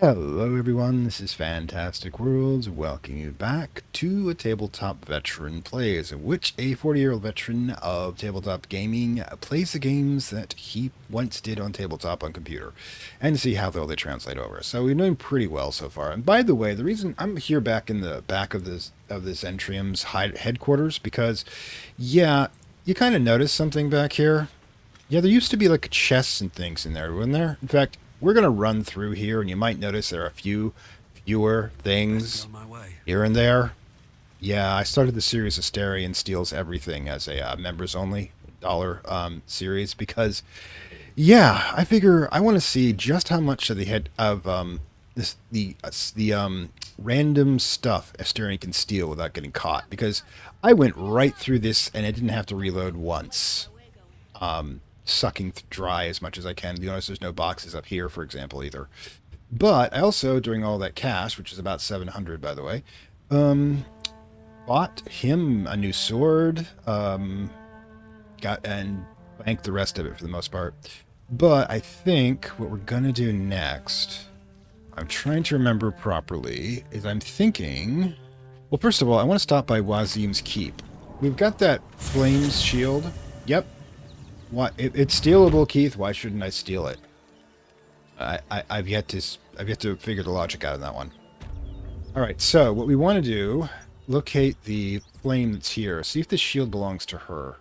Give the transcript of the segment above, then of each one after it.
Hello everyone, this is Fantastic Worlds, welcoming you back to a Tabletop Veteran Plays, in which a 40-year-old veteran of tabletop gaming plays the games that he once did on tabletop on computer, and see how well they translate over. So we're doing pretty well so far. And by the way, the reason I'm here back in the back of this Entrium's headquarters, because, yeah, you kind of noticed something back here. Yeah, there used to be like chests and things in there, wasn't there? In fact, we're going to run through here, and you might notice there are fewer things here and there. Yeah, I started the series Asterion Steals Everything as a members-only dollar series because, yeah, I figure I want to see just how much of the head of the random stuff Asterion can steal without getting caught. Because I went right through this, and I didn't have to reload once. Sucking dry as much as I can. You notice there's no boxes up here, for example, either. But I also, during all that cash, which is about 700, by the way, bought him a new sword, and banked the rest of it for the most part. But I think what we're gonna do next, I'm trying to remember properly, is I'm thinking, well, first of all, I want to stop by Wazim's Keep. We've got that Flames shield. Yep. What? It's stealable, Keith. Why shouldn't I steal it? I've yet to figure the logic out of that one. All right. So what we want to do, locate the flame that's here. See if the shield belongs to her.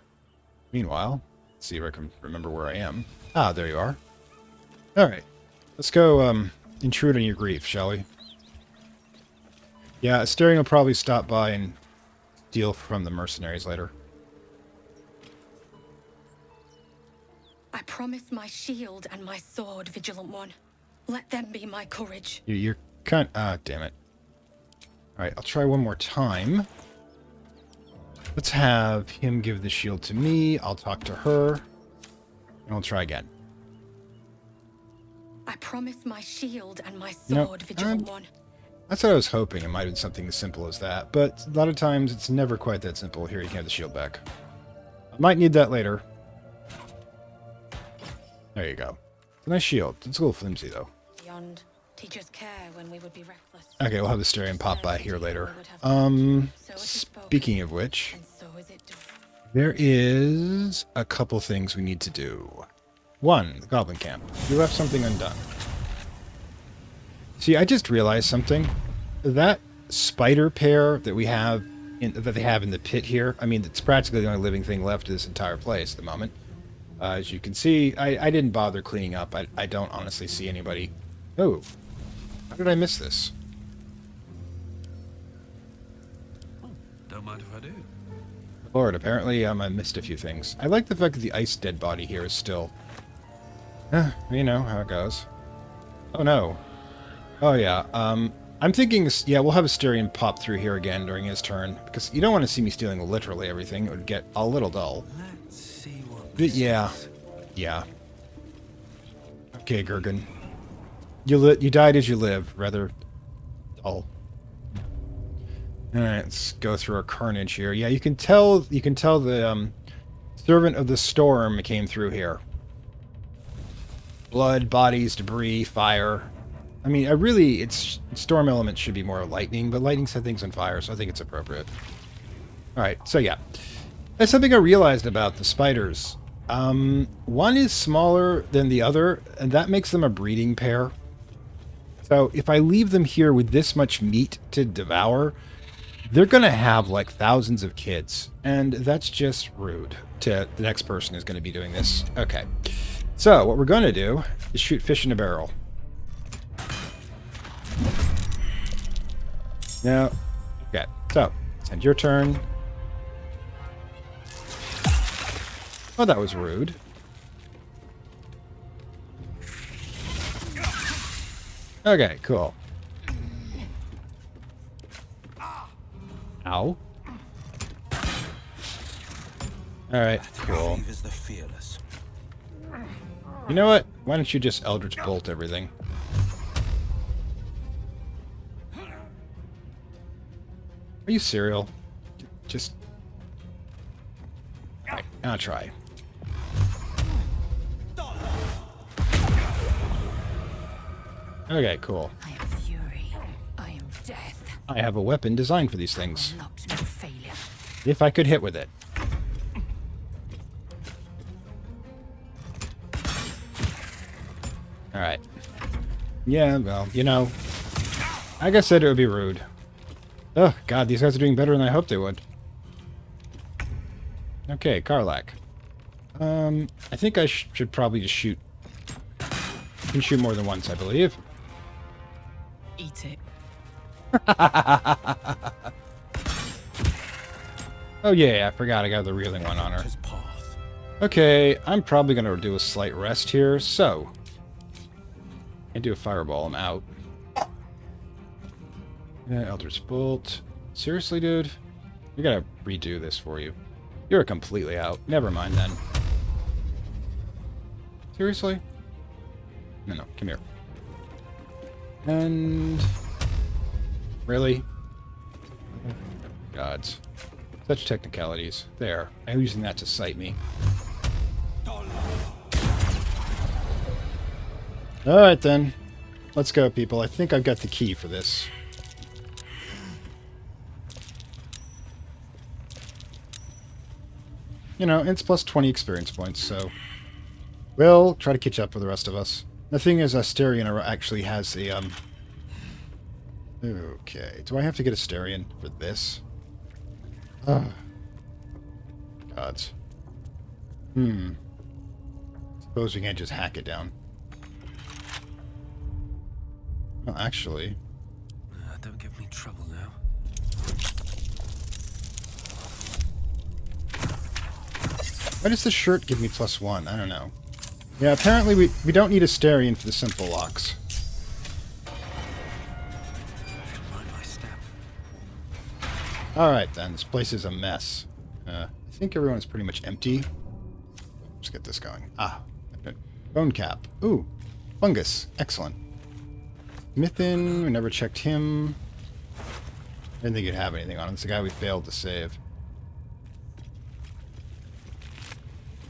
Meanwhile, let's see if I can remember where I am. Ah, there you are. All right. Let's go intrude on your grief, shall we? Yeah, Asterion will probably stop by and steal from the mercenaries later. I promise my shield and my sword, Vigilant One. Let them be my courage. You're kind... Ah, damn it. Alright, I'll try one more time. Let's have him give the shield to me. I'll talk to her. And we'll try again. I promise my shield and my sword, Vigilant One. That's what I was hoping. It might have been something as simple as that. But a lot of times, it's never quite that simple. Here, you can have the shield back. I might need that later. There you go. It's a nice shield. It's a little flimsy, though. Beyond teachers' care when we would be reckless. Okay, we'll have the Asterion pop by here later. Speaking of which, there is a couple things we need to do. One, the Goblin Camp. You left something undone. See, I just realized something. That spider pair that we have, that they have in the pit here, I mean, it's practically the only living thing left of this entire place at the moment. As you can see, I didn't bother cleaning up. I don't honestly see anybody. Oh, how did I miss this? Oh, don't mind if I do. Lord, apparently I missed a few things. I like the fact that the ice dead body here is still... you know how it goes. Oh no. Oh yeah, I'm thinking, yeah, we'll have Asterion pop through here again during his turn, because you don't want to see me stealing literally everything. It would get a little dull. Let's see what But yeah. Yeah. Okay, Gurgen. You died as you live, rather dull. Alright, let's go through our carnage here. Yeah, you can tell the servant of the storm came through here. Blood, bodies, debris, fire. I mean, it's storm elements should be more lightning, but lightning set things on fire, so I think it's appropriate. Alright, so yeah. That's something I realized about the spiders. One is smaller than the other, and that makes them a breeding pair. So if I leave them here with this much meat to devour, they're going to have like thousands of kids, and that's just rude to the next person who's going to be doing this. Okay, so what we're going to do is shoot fish in a barrel. Now, okay, so it's end your turn. Oh, that was rude. Okay, cool. Ow. Alright, cool. You know what? Why don't you just Eldritch Bolt everything? Are you serial? Just... Alright, I'll try. Okay, cool. I I have a weapon designed for these things. Not no failure. If I could hit with it. Alright. Yeah, well, you know, like I said, it would be rude. Oh, God, these guys are doing better than I hoped they would. Okay, Karlak. I think I should probably just shoot. You can shoot more than once, I believe. Eat it. Oh, yeah, I forgot I got the reeling one on her. His path. Okay, I'm probably going to do a slight rest here, so... I do a fireball, I'm out. Yeah, Eldritch Bolt. Seriously, dude? We gotta redo this for you. You're completely out. Never mind, then. Seriously? No, come here. And... Really? Gods. Such technicalities. There. I'm using that to sight me. Alright then. Let's go, people. I think I've got the key for this. You know, it's plus 20 experience points, so... We'll try to catch up with the rest of us. The thing is, Asterion actually has a, Okay. Do I have to get Asterion for this? Ugh. Gods. Suppose we can't just hack it down. Well, actually... Don't give me trouble now. Why does the shirt give me +1? I don't know. Yeah, apparently we don't need Asterion for the simple locks. Mind my step. Alright then, this place is a mess. I think everyone's pretty much empty. Let's get this going. Ah, bone cap. Ooh, fungus. Excellent. Mithin, we never checked him. I didn't think he'd have anything on him. It's the guy we failed to save.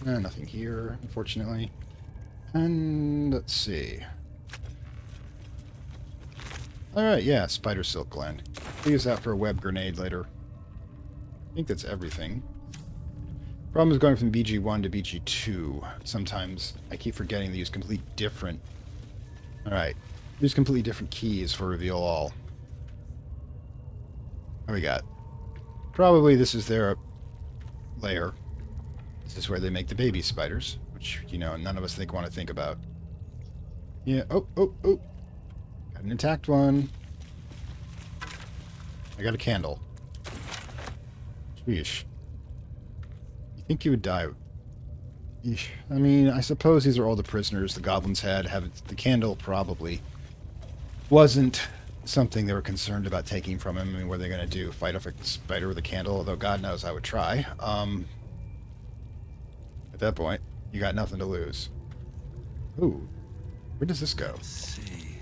Nothing here, unfortunately. And let's see. Alright, yeah, spider silk gland. We'll use that for a web grenade later. I think that's everything. Problem is going from BG1 to BG2. Sometimes I keep forgetting to use completely different... Alright. Use completely different keys for reveal all. What do we got? Probably this is their lair. This is where they make the baby spiders, which, you know, none of us want to think about. Yeah, oh. Got an intact one. I got a candle. Sheesh. You think you would die? Eesh. I mean, I suppose these are all the prisoners the goblins had. The candle probably wasn't something they were concerned about taking from him. I mean, what are they going to do? Fight off a spider with a candle? Although God knows I would try. At that point, you got nothing to lose. Ooh. Where does this go? Let's see.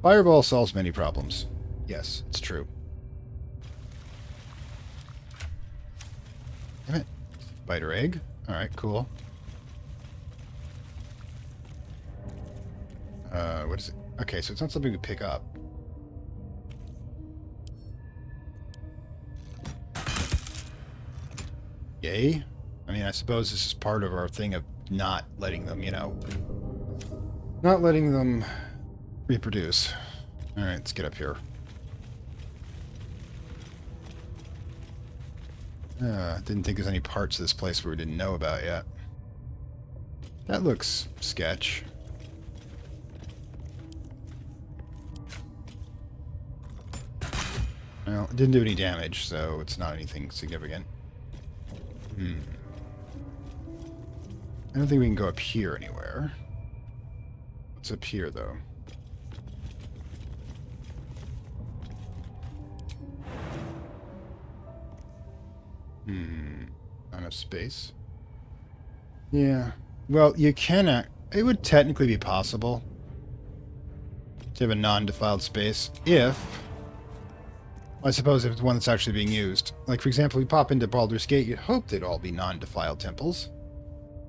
Fireball solves many problems. Yes, it's true. Damn it. Spider egg. Alright, cool. What is it? Okay, so it's not something we pick up. Yay. I mean, I suppose this is part of our thing of not letting them, you know... Not letting them reproduce. Alright, let's get up here. Didn't think there's any parts of this place we didn't know about yet. That looks sketch. Well, it didn't do any damage, so it's not anything significant. I don't think we can go up here anywhere. What's up here, though? Not enough space. Yeah. Well, you can... It would technically be possible to have a non-defiled space if... I suppose if it's one that's actually being used. Like, for example, we pop into Baldur's Gate, you'd hope they'd all be non-defiled temples.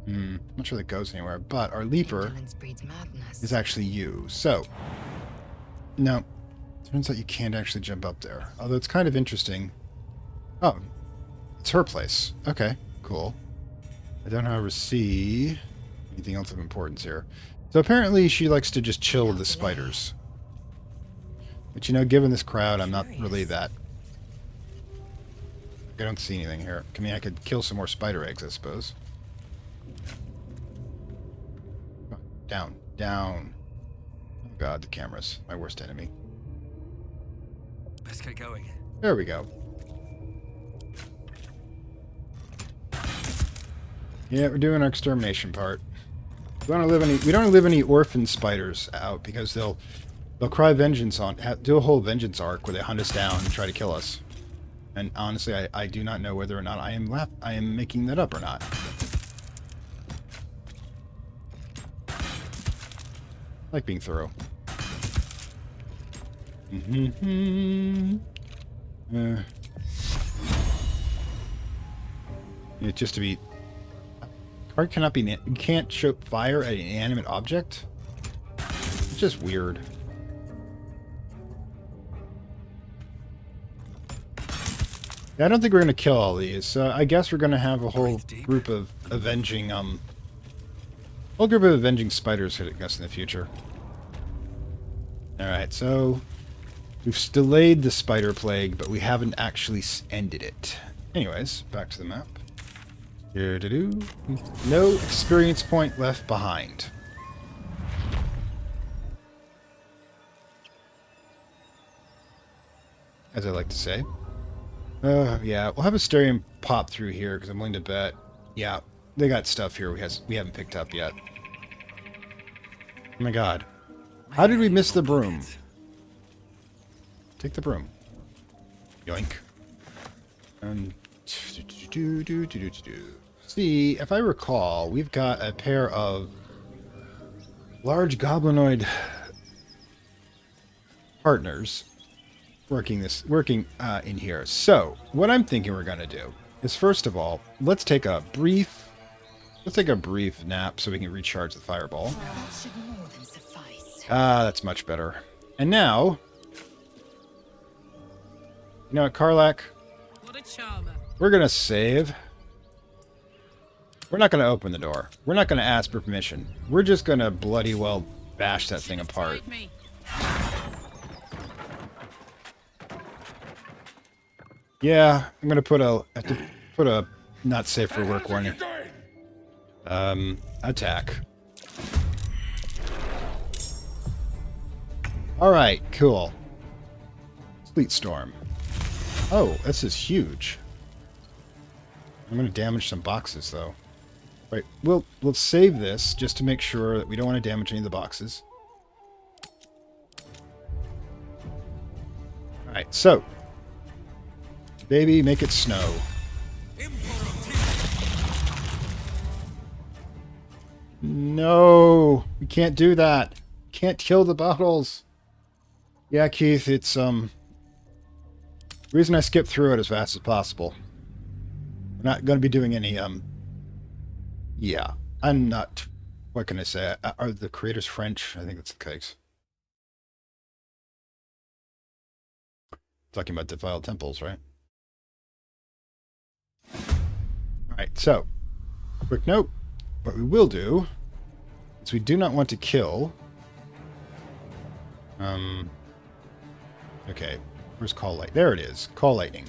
Not sure that goes anywhere, but our Leaper Vigilance breeds madness. is actually you. So, No. Turns out you can't actually jump up there. Although it's kind of interesting. Oh. It's her place. Okay. Cool. I don't, however, see anything else of importance here. So apparently she likes to just chill with the spiders. But you know, given this crowd, I'm not really that... I don't see anything here. I mean, I could kill some more spider eggs, I suppose. Down. Down. Oh god, the cameras. My worst enemy. Let's get going. There we go. Yeah, we're doing our extermination part. We don't want to live any orphan spiders out because they'll cry vengeance on, do a whole vengeance arc where they hunt us down and try to kill us. And honestly, I do not know whether or not I am making that up or not. I like being thorough. Just to be... Card cannot be... You can't show fire at an inanimate object? It's just weird. Yeah, I don't think we're going to kill all these. I guess we're going to have a whole group of avenging... whole group of avenging spiders hitting us in the future. Alright, so... We've delayed the spider plague, but we haven't actually ended it. Anyways, back to the map. Here to do. No experience point left behind. As I like to say. Yeah, we'll have a Asterium pop through here because I'm willing to bet. Yeah, they got stuff here we haven't picked up yet. Oh my god. How did we miss the broom? Take the broom. Yoink. See, if I recall, we've got a pair of large goblinoid partners working in here. So, what I'm thinking we're going to do is, first of all, let's take a brief nap so we can recharge the fireball. Ah, that's much better. And now, you know what, Karlak? What a charmer. We're going to save. We're not going to open the door. We're not going to ask for permission. We're just going to bloody well bash that thing apart. Yeah, I'm going to put a not safe for work warning. Attack. Alright, cool. Sleet Storm. Oh, this is huge. I'm going to damage some boxes, though. Right, we'll save this just to make sure that we don't want to damage any of the boxes. Alright, so. Baby, make it snow. No! We can't do that. Can't kill the bottles. Yeah, Keith, it's, the reason I skipped through it as fast as possible. We're not going to be doing any, yeah. I'm not... What can I say? Are the creators French? I think that's the case. Talking about defiled temples, right? Alright, so. Quick note. What we will do is we do not want to kill... Okay. Where's Call Light? There it is. Call Lightning.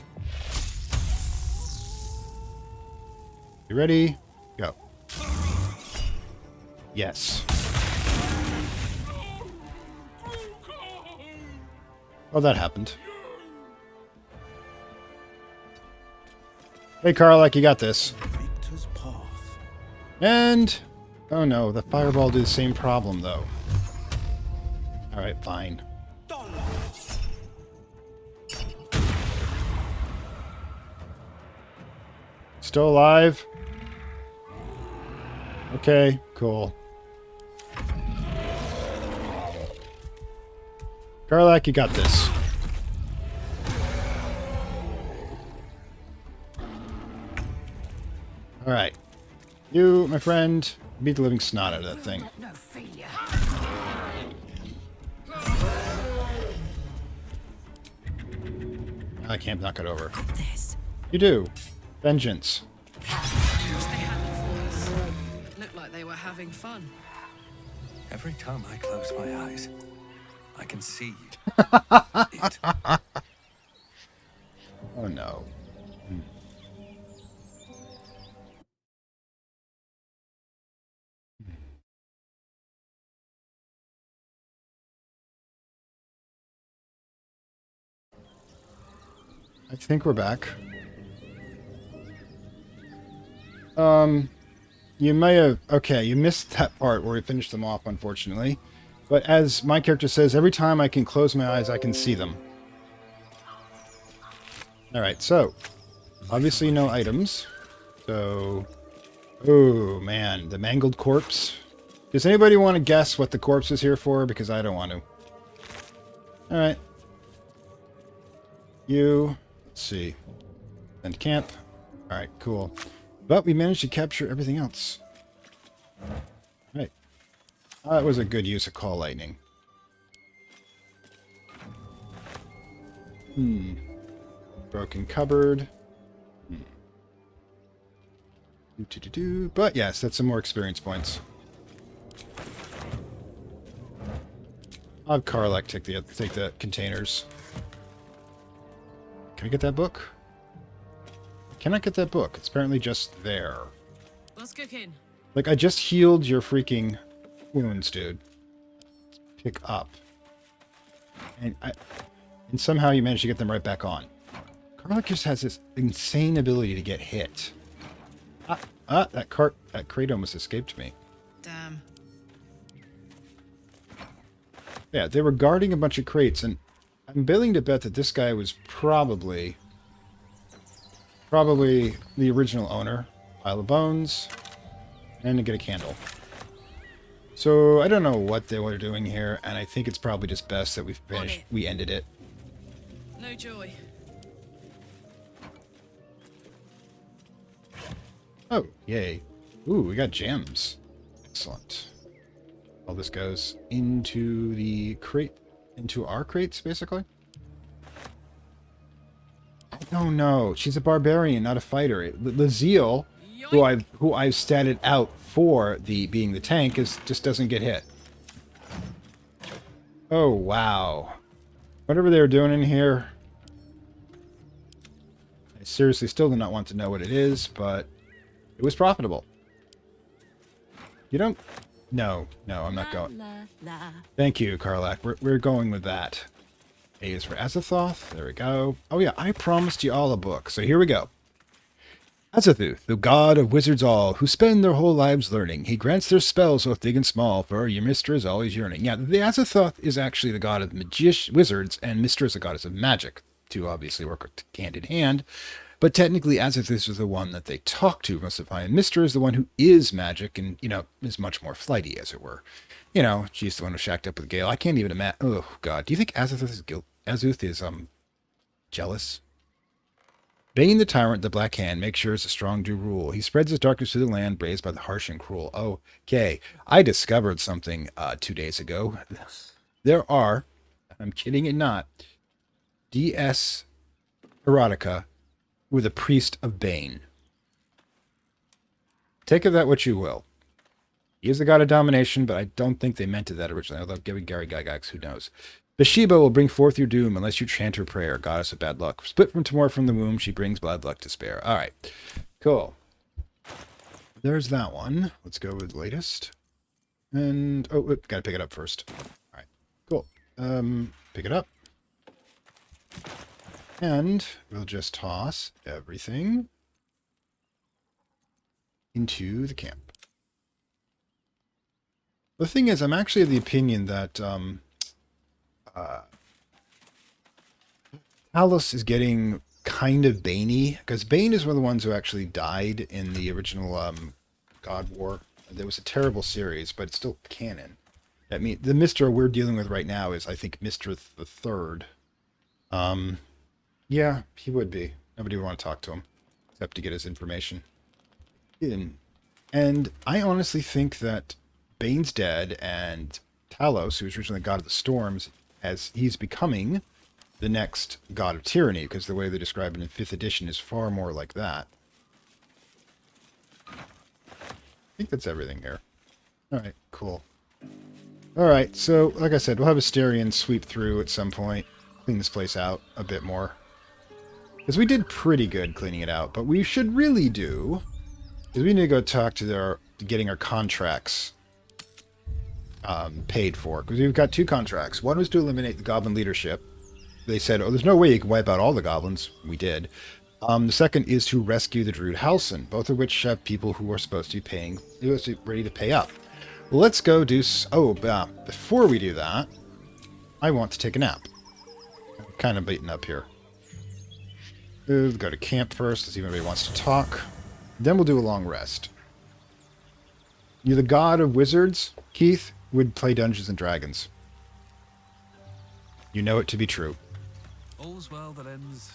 You ready? Go. Yes. Oh, that happened. Hey, Karlak, you got this. And... Oh no, the fireball did the same problem, though. Alright, fine. Still alive? Okay, cool. Karlak, you got this. Alright. You, my friend, beat the living snot out of that thing. I can't knock it over. Got this. You do. Vengeance. Wish they hadn't for us. Looked like they were having fun. Every time I close my eyes, I can see it. Oh no. I think we're back. You may have... Okay, you missed that part where we finished them off, unfortunately. But as my character says, every time I can close my eyes, I can see them. Alright, so... Obviously no items. So... Oh, man. The mangled corpse. Does anybody want to guess what the corpse is here for? Because I don't want to. Alright. You... Let's see. And camp. Alright, cool. But we managed to capture everything else. Right. That was a good use of call lightning. Broken cupboard. But yes, that's some more experience points. I'll have Karlak take the containers. Can I get that book? Can I get that book? It's apparently just there. What's cooking? Like, I just healed your freaking wounds, dude. Pick up. And somehow you managed to get them right back on. Karlak just has this insane ability to get hit. That crate almost escaped me. Damn. Yeah, they were guarding a bunch of crates, and I'm willing to bet that this guy was probably the original owner. Pile of bones, and to get a candle. So I don't know what they were doing here, and I think it's probably just best that we ended it. No joy. Oh, yay. Ooh, we got gems. Excellent. All this goes into the crate, into our crates, basically. Oh no, she's a barbarian, not a fighter. Laziel, who I've statted out for being the tank, just doesn't get hit. Oh wow. Whatever they were doing in here, I seriously still do not want to know what it is, but it was profitable. You don't... No, I'm not going. Thank you, Karlak. We're going with that. A is for Azathoth. There we go. Oh yeah, I promised you all a book, so here we go. Azathoth, the god of wizards all, who spend their whole lives learning. He grants their spells both big and small, for your Mystra is always yearning. Yeah, the Azathoth is actually the god of wizards, and Mystra is the goddess of magic. Two obviously work hand in hand. But technically, Azathoth is the one that they talk to most of the time. Mystra is the one who is magic and, is much more flighty, as it were. She's the one who shacked up with Gale. I can't even imagine. Oh, God. Do you think Azathoth is jealous? Bane the Tyrant, the Black Hand, makes sure the strong do rule. He spreads his darkness through the land, raised by the harsh and cruel. Okay. I discovered something 2 days ago. There are, I'm kidding it not, DS erotica with a priest of Bane. Take of that what you will. He is the god of domination, but I don't think they meant it that originally. Although giving Gary Gygax, who knows. Bathsheba will bring forth your doom unless you chant her prayer, goddess of bad luck. Split from tomorrow from the womb, she brings bad luck to spare. All right, cool. There's that one. Let's go with latest. And gotta pick it up first. All right, cool. Pick it up. And we'll just toss everything into the camp. The thing is, I'm actually of the opinion that Talos is getting kind of Bane-y, because Bane is one of the ones who actually died in the original God War. There was a terrible series, but it's still canon. I mean, the Mystra we're dealing with right now is, I think, Mystra the Third. Yeah, he would be. Nobody would want to talk to him, except to get his information. And I honestly think that Bane's dead, and Talos, who was originally god of the storms, as he's becoming the next god of tyranny, because the way they describe it in 5th edition is far more like that. I think that's everything here. Alright, cool. Alright, so, like I said, we'll have Asterion sweep through at some point, clean this place out a bit more. Because we did pretty good cleaning it out, but we should really do is we need to go talk to getting our contracts paid for. Because we've got 2 contracts. One was to eliminate the goblin leadership. They said, oh, there's no way you can wipe out all the goblins. We did. The second is to rescue the Druid Halsin, both of which have people who are supposed to be ready to pay up. Well, let's go do... before we do that, I want to take a nap. I'm kind of beaten up here. We'll go to camp first to see if anybody wants to talk. Then we'll do a long rest. You're the god of wizards, Keith, would play Dungeons and Dragons. You know it to be true. All's well that ends.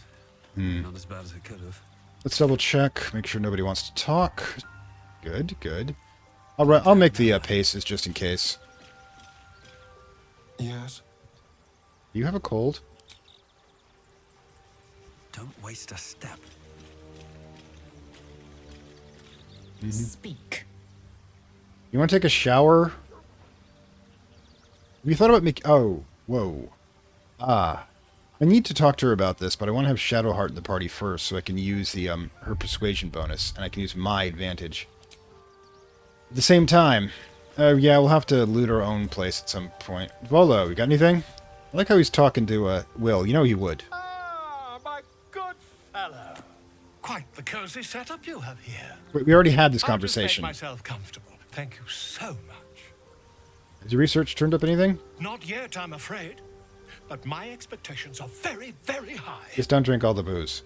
Not as bad as it could have. Let's double check, make sure nobody wants to talk. Good, good. I'll make the paces just in case. Yes. Do you have a cold? Don't waste a step. Speak. You want to take a shower? Have you thought about making... Oh, whoa. I need to talk to her about this, but I want to have Shadowheart in the party first so I can use the her persuasion bonus, and I can use my advantage. At the same time, yeah, we'll have to loot our own place at some point. Volo, you got anything? I like how he's talking to Will. You know he would. Ah, my good fellow. Quite the cozy setup you have here. We already had this I'll just conversation. make myself comfortable. Thank you so much. Has your research turned up anything? Not yet, I'm afraid. But my expectations are very, very high. Just don't drink all the booze.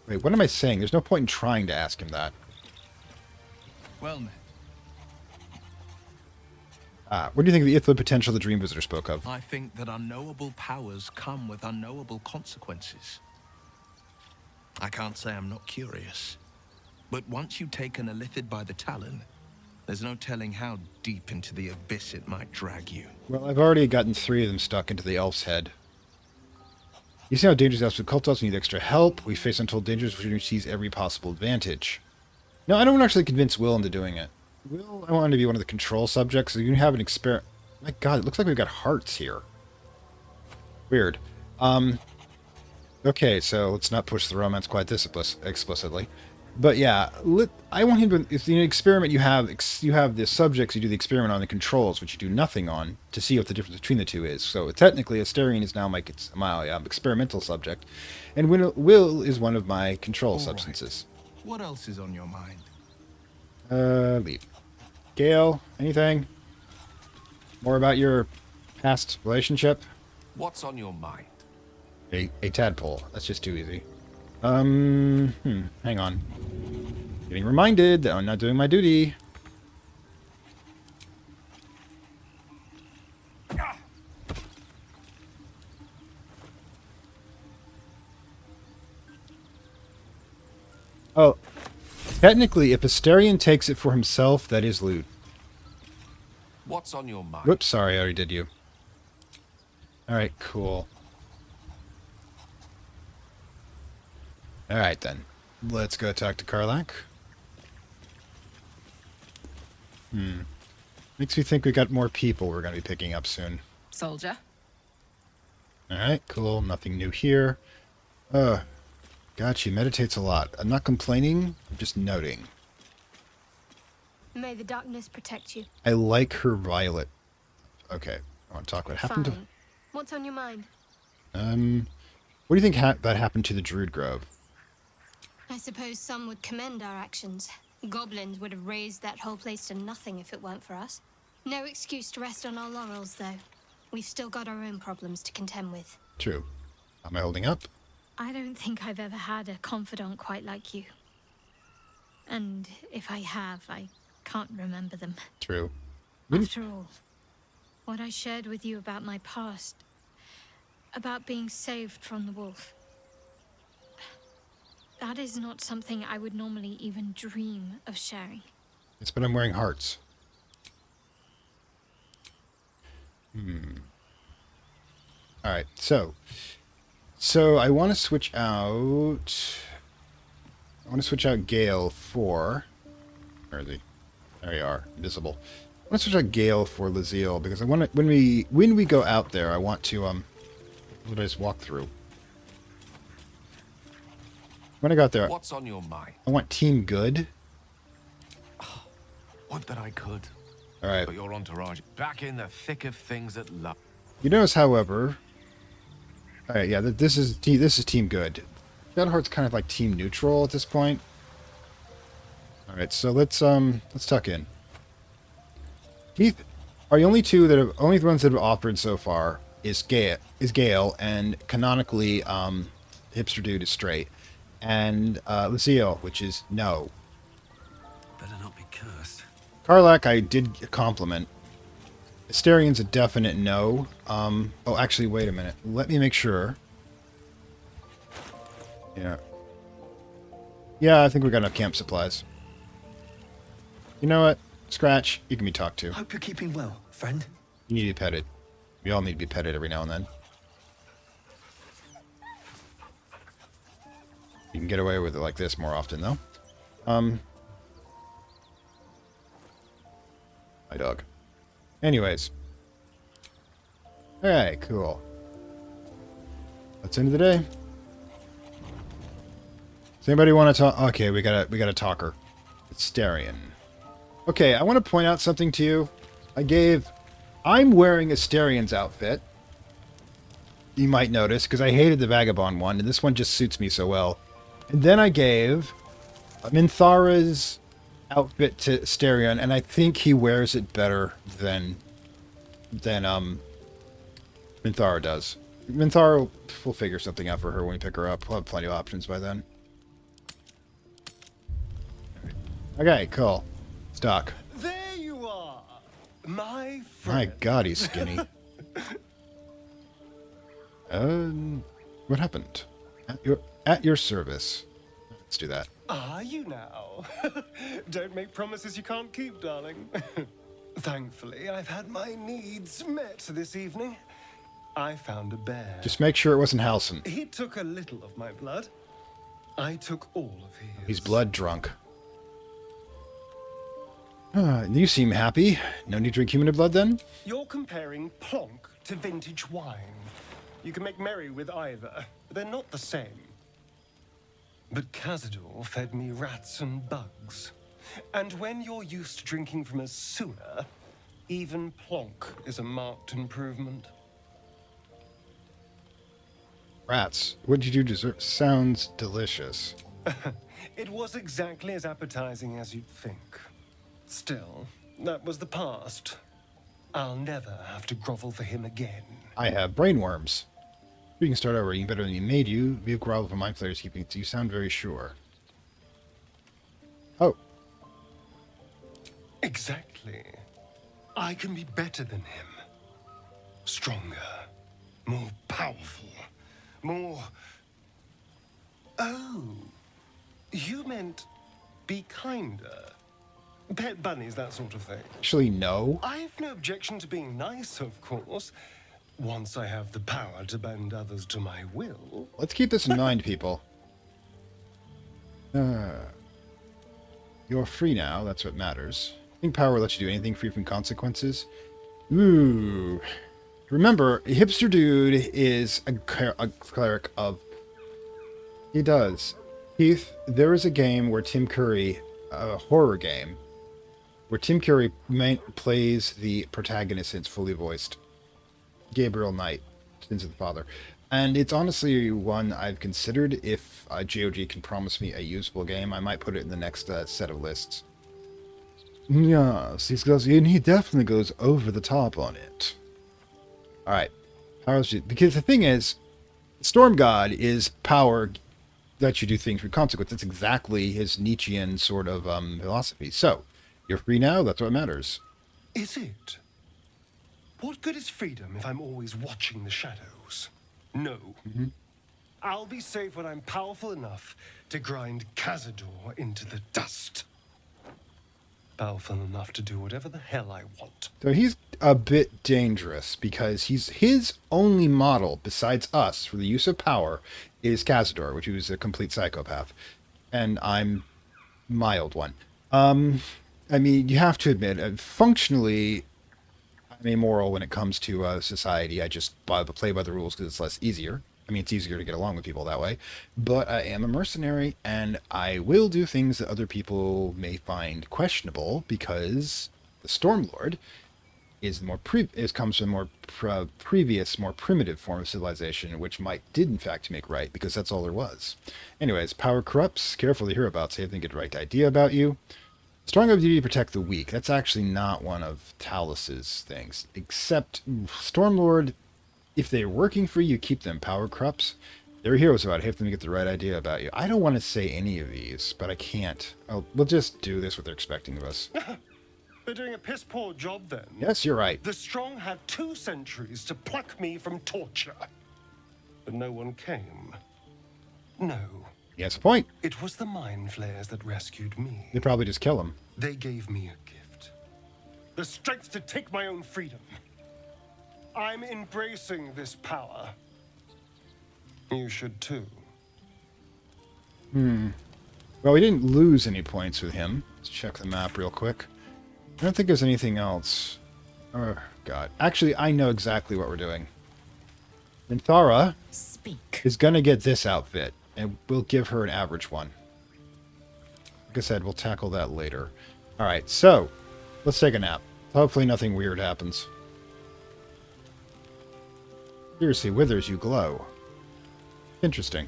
Wait, what am I saying? There's no point in trying to ask him that. Well met. What do you think of the Ithla potential the Dream Visitor spoke of? I think that unknowable powers come with unknowable consequences. I can't say I'm not curious, but once you've taken a Lithid by the talon, there's no telling how deep into the abyss it might drag you. Well, I've already gotten 3 of them stuck into the elf's head. You see how dangerous elves with cultists need extra help. We face untold dangers which we seize every possible advantage. No, I don't actually convince Will into doing it. Will, I want him to be one of the control subjects, so you can have an experiment. My god, it looks like we've got hearts here. Weird. Okay, so let's not push the romance quite this explicitly. But yeah, I want him to... If in an experiment you have the subjects you do the experiment on, the controls, which you do nothing on, to see what the difference between the two is. So technically, Asterion is now my experimental subject, and Will is one of my control substances. Right. What else is on your mind? Leave. Gale, anything? More about your past relationship? What's on your mind? A tadpole. That's just too easy. Hang on. Getting reminded that I'm not doing my duty. Oh. Technically, if Asterion takes it for himself, that is loot. What's on your mind? Whoops, sorry, I already did you. Alright, cool. Alright then. Let's go talk to Karlach. Makes me think we got more people we're going to be picking up soon. Soldier. Alright, cool. Nothing new here. God, she meditates a lot. I'm not complaining, I'm just noting. May the darkness protect you. I like her violet. Okay, I want to talk what happened to... Fine. What's on your mind? What do you think that happened to the Druid Grove? I suppose some would commend our actions. Goblins would have razed that whole place to nothing if it weren't for us. No excuse to rest on our laurels, though. We've still got our own problems to contend with. True. Am I holding up? I don't think I've ever had a confidant quite like you. And if I have, I can't remember them. True. After all, what I shared with you about my past, about being saved from the wolf, that is not something I would normally even dream of sharing. It's when I'm wearing hearts. All right, so I want to switch out. I want to switch out Gale for. Where is he? There you are, invisible. I want to switch out Gale for Laziel because I want to, when we go out there, I want to what did I just walk through? When I got there, What's on your mind? I want Team Good. Would that I could. All right. But your entourage back in the thick of things at love. You notice, however. All right, yeah, this is Team Good. Shadowheart's kind of like Team Neutral at this point. All right, so let's tuck in. Keith, are the only ones that have offered so far is Gale, and canonically, Hipster Dude is straight, and Lucille, which is no. Better not be cursed. Karlak, I did compliment. Asterian's a definite no. Oh, actually, wait a minute. Let me make sure. Yeah. Yeah, I think we got enough camp supplies. You know what? Scratch, you can be talked to. Hope you're keeping well, friend. You need to be petted. We all need to be petted every now and then. You can get away with it like this more often, though. My dog. Anyways. Alright, cool. That's the end of the day. Does anybody want to talk? Okay, we got a talker. It's Starion. Okay, I want to point out something to you. I'm wearing Astarion's outfit. You might notice, because I hated the Vagabond one, and this one just suits me so well. And then I gave Minthara's outfit to Asterion, and I think he wears it better than Minthara does. Minthara will figure something out for her when we pick her up. We'll have plenty of options by then. Okay, cool. Stock. There you are, my friend. My God, he's skinny. What happened? At your service. Let's do that. Are you now? Don't make promises you can't keep, darling. Thankfully, I've had my needs met this evening. I found a bear. Just make sure it wasn't Halson. He took a little of my blood. I took all of his. He's blood drunk. You seem happy. No need to drink human blood, then? You're comparing plonk to vintage wine. You can make merry with either, but they're not the same. But Cazador fed me rats and bugs. And when you're used to drinking from a sewer, even plonk is a marked improvement. Rats. What did you deserve? Sounds delicious. It was exactly as appetizing as you'd think. Still, that was the past. I'll never have to grovel for him again. I have brainworms. You can start over. Eating better than you made you. Be a grovel for my players keeping it. You sound very sure. Oh. Exactly. I can be better than him. Stronger. More powerful. More... Oh. You meant be kinder. Pet bunnies, that sort of thing. Actually, no. I have no objection to being nice, of course. Once I have the power to bend others to my will. Let's keep this in mind, people. You're free now. That's what matters. I think power lets you do anything free from consequences. Ooh. Remember, Hipster Dude is a cleric of... He does. Keith, there is a game where Tim Curry, a horror game, where Tim Curry plays the protagonist and it's fully voiced. Gabriel Knight, Sins of the Father. And it's honestly one I've considered. If GOG can promise me a usable game, I might put it in the next set of lists. Yes, he definitely goes over the top on it. Alright. Because the thing is, Storm God is power that you do things with consequence. That's exactly his Nietzschean sort of philosophy. So, you're free now, that's what matters. Is it? What good is freedom if I'm always watching the shadows? No. I'll be safe when I'm powerful enough to grind Cazador into the dust. powerful enough to do whatever the hell I want. So he's a bit dangerous because his only model besides us for the use of power is Cazador, which is a complete psychopath, and I'm mild one. I mean, you have to admit, functionally, I'm amoral when it comes to society. I just play by the rules because it's less easier. I mean, it's easier to get along with people that way. But I am a mercenary, and I will do things that other people may find questionable because the Stormlord is comes from a more previous, more primitive form of civilization, which did in fact make right because that's all there was. Anyways, power corrupts. Careful to hear about. Say they get the right idea about you. Strong of duty to protect the weak. That's actually not one of Talus's things. Except Stormlord, if they're working for you, keep them. Power corrupts. They're heroes about it. Have them to get the right idea about you. I don't want to say any of these, but I can't. We'll just do this what they're expecting of us. They're doing a piss-poor job then. Yes, you're right. The strong had 2 centuries to pluck me from torture. But no one came. No. He has a point. It was the mind flayers that rescued me. They probably just kill him. They gave me a gift. The strength to take my own freedom. I'm embracing this power. You should too. Well, we didn't lose any points with him. Let's check the map real quick. I don't think there's anything else. Oh, God. Actually, I know exactly what we're doing. Minthara is going to get this outfit, and we'll give her an average one. Like I said, we'll tackle that later. All right, so let's take a nap. Hopefully nothing weird happens. Seriously, withers you glow. Interesting.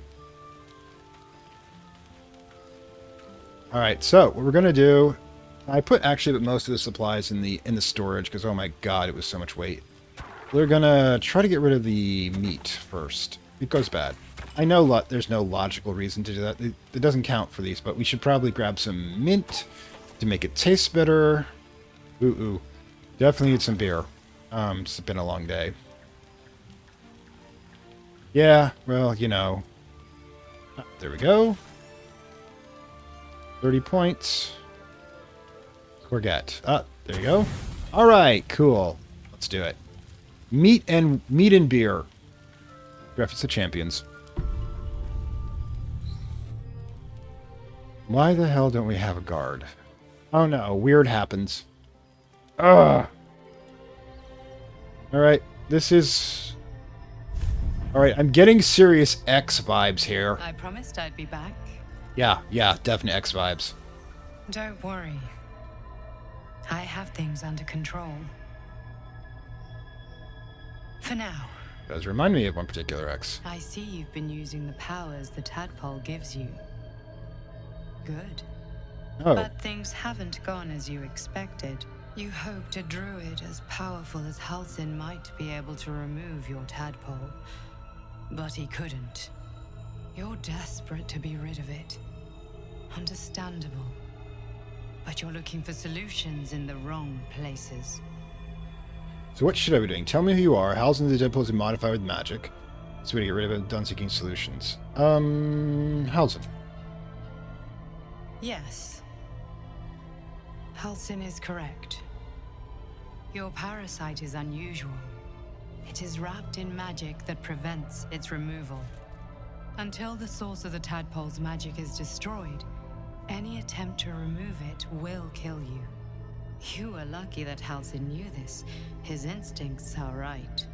All right, so what we're going to do... I put most of the supplies in the storage because, oh my God, it was so much weight. We're going to try to get rid of the meat first. It goes bad. I know there's no logical reason to do that. It doesn't count for these, but we should probably grab some mint to make it taste better. Ooh. Definitely need some beer. It's been a long day. Yeah, well, you know. There we go. 30 points. Forget. There you go. All right, cool. Let's do it. Meat and beer. Breakfast of Champions. Why the hell don't we have a guard? Oh no, weird happens. Ugh. All right, this is... All right, I'm getting serious X vibes here. I promised I'd be back. Yeah, definite X vibes. Don't worry. I have things under control. For now. Does remind me of one particular X. I see you've been using the powers the tadpole gives you. Good. Oh. But things haven't gone as you expected. You hoped a druid as powerful as Halsin might be able to remove your tadpole. But he couldn't. You're desperate to be rid of it. Understandable. But you're looking for solutions in the wrong places. So what should I be doing? Tell me who you are. Halsin the Deadpool is modified with magic. So we to get rid of it, done seeking solutions. Halsin. Yes. Halsin is correct. Your parasite is unusual. It is wrapped in magic that prevents its removal. Until the source of the tadpole's magic is destroyed, any attempt to remove it will kill you. You are lucky that Halsin knew this. His instincts are right.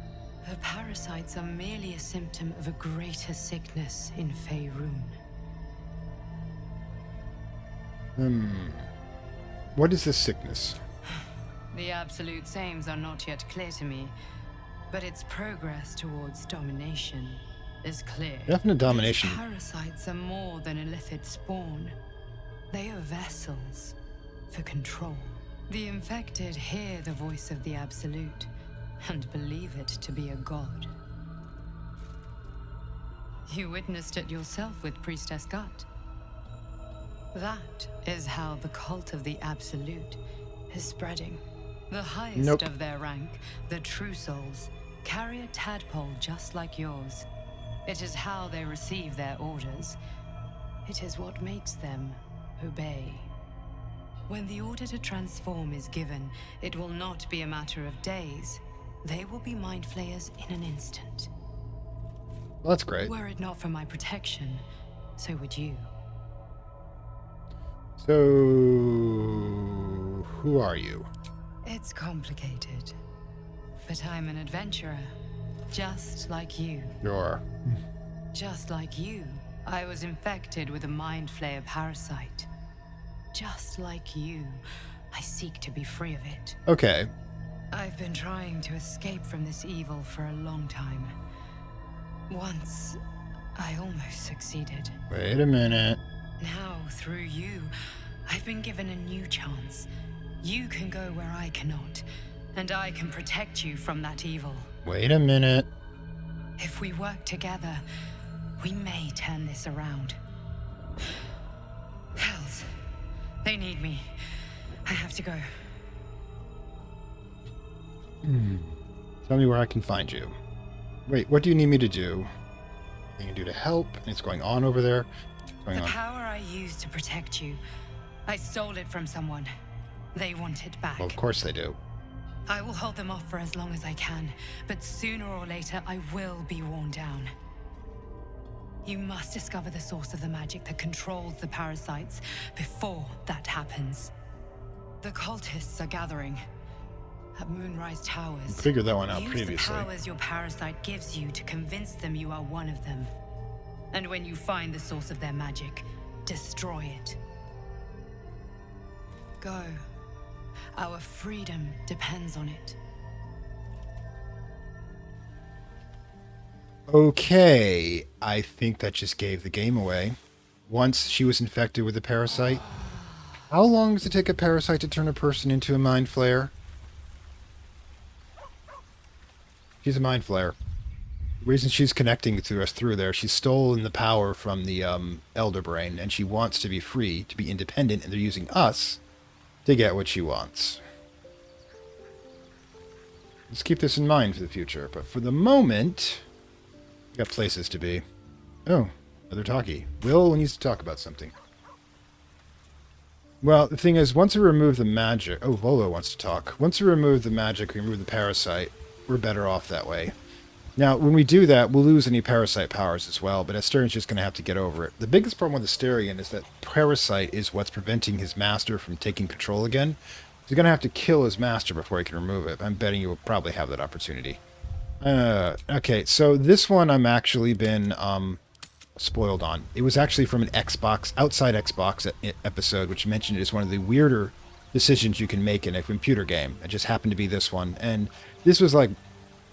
The parasites are merely a symptom of a greater sickness in Faerun. What is this sickness? The absolute sames are not yet clear to me, but its progress towards domination is clear. Definite domination. These parasites are more than illithid spawn. They are vessels for control. The infected hear the voice of the Absolute and believe it to be a god. You witnessed it yourself with Priestess Gut. That is how the cult of the Absolute is spreading. The highest of their rank, the True Souls, carry a tadpole just like yours. It is how they receive their orders. It is what makes them obey. When the order to transform is given, it will not be a matter of days. They will be mind flayers in an instant. Well, that's great. Were it not for my protection, so would you. So, who are you? It's complicated. But I'm an adventurer, just like you. You're... Just like you, I was infected with a mind flayer parasite. Just like you, I seek to be free of it. Okay. I've been trying to escape from this evil for a long time. Once, I almost succeeded. Wait a minute. Now, through you, I've been given a new chance. You can go where I cannot, and I can protect you from that evil. Wait a minute. If we work together, we may turn this around. Hells. They need me. I have to go. Tell me where I can find you. Wait, what do you need me to do? What can you do to help? It's going on over there. What's going The on? power I used to protect you, I stole it from someone. They want it back. Well, of course they do. I will hold them off for as long as I can, but sooner or later I will be worn down. You must discover the source of the magic that controls the parasites before that happens. The cultists are gathering at Moonrise Towers. Figured that one out Use previously. the powers your parasite gives you to convince them you are one of them. And when you find the source of their magic, destroy it. Go. Our freedom depends on it. Okay, I think that just gave the game away. Once she was infected with a parasite. How long does it take a parasite to turn a person into a mind flayer? She's a mind flayer. The reason she's connecting to us through there, she's stolen the power from the Elder Brain, and she wants to be free, to be independent, and they're using us to get what she wants. Let's keep this in mind for the future, but for the moment, we got places to be. Oh, another talkie. Will needs to talk about something. Well, the thing is, once we remove the magic... Oh, Volo wants to talk. Once we remove the magic, we remove the parasite, we're better off that way. Now, when we do that, we'll lose any parasite powers as well, but Asterian's just going to have to get over it. The biggest problem with Astarian is that parasite is what's preventing his master from taking control again. He's going to have to kill his master before he can remove it. I'm betting you will probably have that opportunity. Okay, so this one I'm actually been spoiled on. It was actually from an Xbox, outside Xbox episode, which mentioned it as one of the weirder decisions you can make in a computer game. It just happened to be this one. And this was like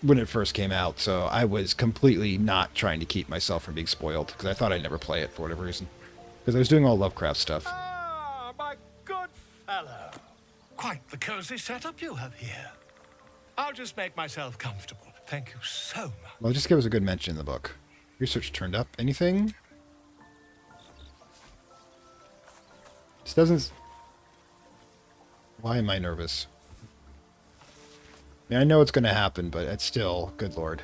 when it first came out, so I was completely not trying to keep myself from being spoiled, because I thought I'd never play it for whatever reason. Because I was doing all Lovecraft stuff. Ah, my good fellow. Quite the cozy setup you have here. I'll just make myself comfortable. Thank you so much. Well, just give us a good mention in the book. Research turned up. Anything? This doesn't... Why am I nervous? I mean, I know it's going to happen, but it's still... Good lord.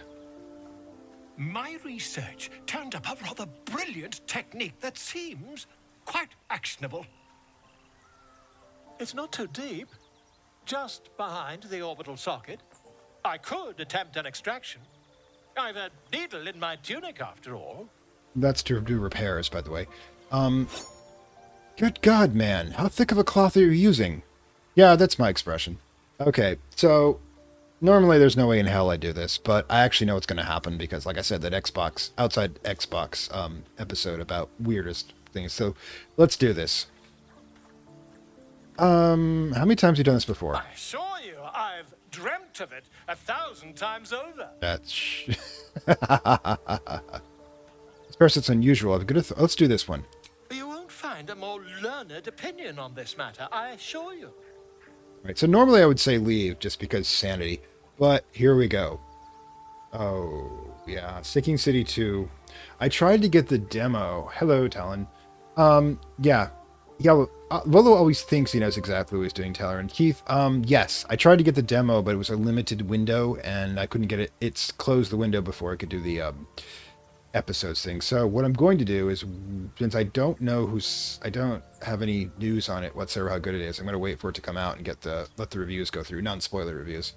My research turned up a rather brilliant technique that seems quite actionable. It's not too deep. Just behind the orbital socket. I could attempt an extraction. I've a needle in my tunic, after all. That's to do repairs, by the way. Good God, man. How thick of a cloth are you using? Yeah, that's my expression. Okay, so... Normally, there's no way in hell I do this, but I actually know what's going to happen because, like I said, that Xbox, outside Xbox episode about weirdest things. So, let's do this. How many times have you done this before? I assure you, I've dreamt of it 1,000 times over. That's... Of course, it's unusual. Let's do this one. You won't find a more learned opinion on this matter, I assure you. Right, so normally I would say leave, just because sanity. But here we go. Oh, yeah. Sticking City 2. I tried to get the demo. Hello, Talon. Yeah. Volo always thinks he knows exactly what he's doing, Taylor. And Keith, yes. I tried to get the demo, but it was a limited window, and I couldn't get it. It's closed the window before I could do the episodes thing. So what I'm going to do is, since I don't have any news on it whatsoever how good it is, I'm going to wait for it to come out and let the reviews go through, non-spoiler reviews.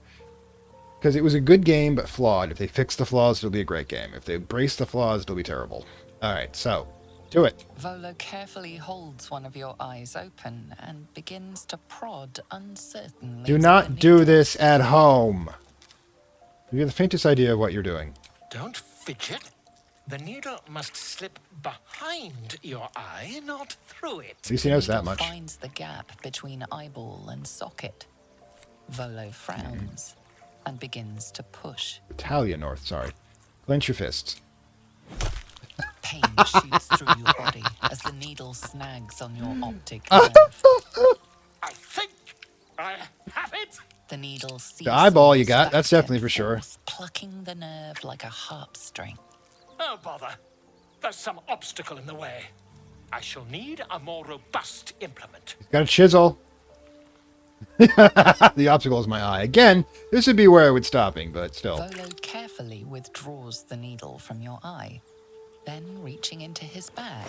Because it was a good game, but flawed. If they fix the flaws, it'll be a great game. If they embrace the flaws, it'll be terrible. Alright, so, do it. Volo carefully holds one of your eyes open and begins to prod uncertainly. Do not do this at home. You have the faintest idea of what you're doing. Don't fidget. The needle must slip behind your eye, not through it. At least he knows that much. Finds the gap between eyeball and socket. Volo frowns and begins to push. Italian North, sorry. Clench your fists. Pain shoots through your body as the needle snags on your optic nerve. I think I have it. The needle sees the eyeball you got, that's definitely for sure. Plucking the nerve like a harp string. Oh, bother. There's some obstacle in the way. I shall need a more robust implement. Got a chisel. The obstacle is my eye. Again, this would be where I would stopping, but still. Volo carefully withdraws the needle from your eye. Then, reaching into his bag,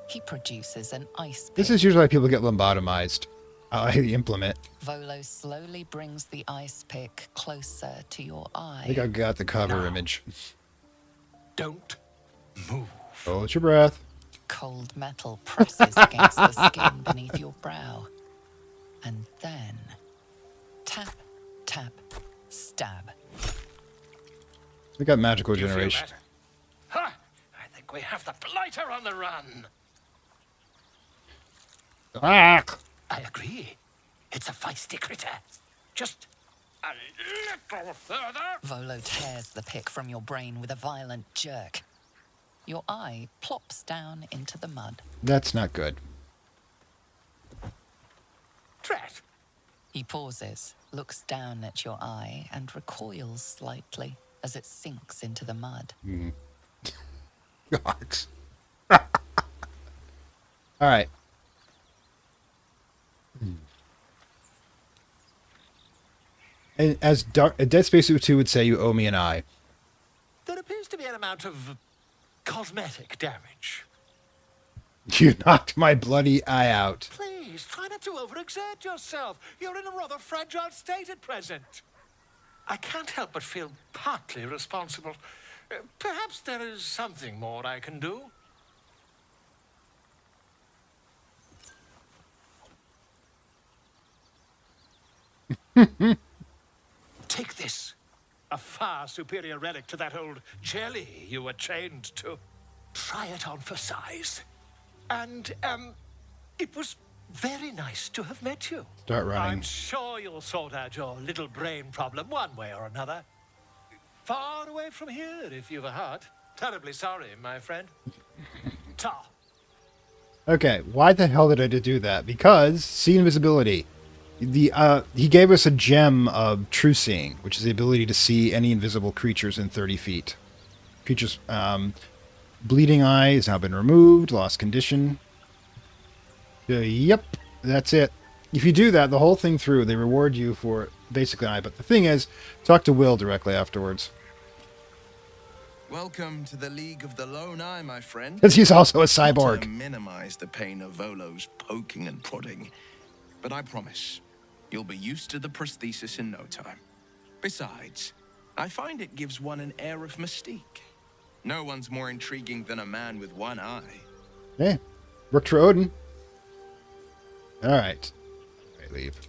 he produces an ice pick. This is usually why people get lobotomized. The implement. Volo slowly brings the ice pick closer to your eye. I think I got the cover image. Don't move. Hold your breath. Cold metal presses against the skin beneath your brow. And then, tap, tap, stab. We got magical generation. Ha! I think we have the blighter on the run. Ah! I agree. It's a feisty critter. Just a little further. Volo tears the pick from your brain with a violent jerk. Your eye plops down into the mud. That's not good. Tret. He pauses, looks down at your eye, and recoils slightly as it sinks into the mud. God. All right. And as Dead Space 2 would say, you owe me an eye. There appears to be an amount of cosmetic damage. You knocked my bloody eye out. Please, try not to overexert yourself. You're in a rather fragile state at present. I can't help but feel partly responsible. Perhaps there is something more I can do. Take this. A far superior relic to that old jelly you were chained to. Try it on for size. And, it was very nice to have met you. Start running. I'm sure you'll sort out your little brain problem one way or another. Far away from here, if you've a heart. Terribly sorry, my friend. Ta. Okay, why the hell did I do that? Because see invisibility. He gave us a gem of true seeing, which is the ability to see any invisible creatures in 30 feet. Creatures, bleeding eye has now been removed, lost condition. Yep, that's it. If you do that the whole thing through, they reward you for basically an eye. But the thing is, talk to Will directly afterwards. Welcome to the League of the Lone Eye, my friend. Because he's also a Not cyborg. to minimize the pain of Volo's poking and prodding, but I promise you'll be used to the prosthesis in no time. Besides, I find it gives one an air of mystique. No one's more intriguing than a man with one eye. Hey, worked for Odin. Alright. Right, leave.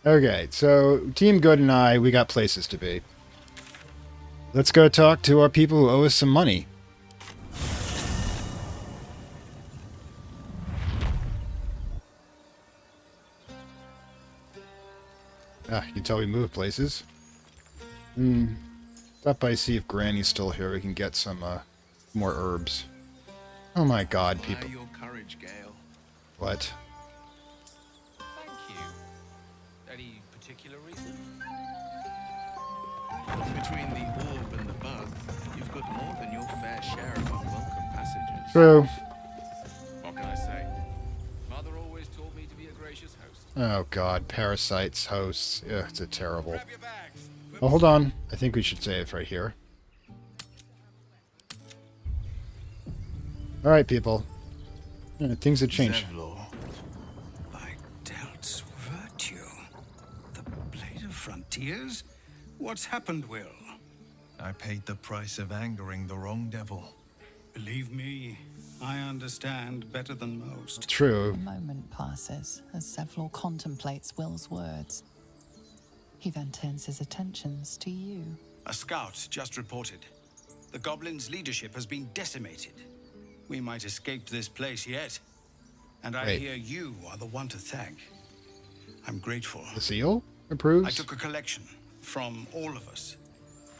Okay, so Team Good and I, we got places to be. Let's go talk to our people who owe us some money. You can tell we moved places. Stop by, see if Granny's still here. We can get some more herbs. Oh my god, people. Your courage, Gale. What? Thank you. Any particular reason? Between the orb and the bug, you've got more than your fair share of unwelcome passengers. True. What can I say? Mother always told me to be a gracious host. Oh god, parasites, hosts. Ugh, it's a terrible. Grab your bags. Oh, hold on. I think we should save right here. All right, people. Things have changed. Zevlor, by Delt's virtue. The Blade of Frontiers? What's happened, Will? I paid the price of angering the wrong devil. Believe me, I understand better than most. True. A moment passes as Zevlor contemplates Will's words. He then turns his attentions to you. A scout just reported. The goblins' leadership has been decimated. We might escape this place yet. And I hear you are the one to thank. I'm grateful. The seal approves? I took a collection from all of us.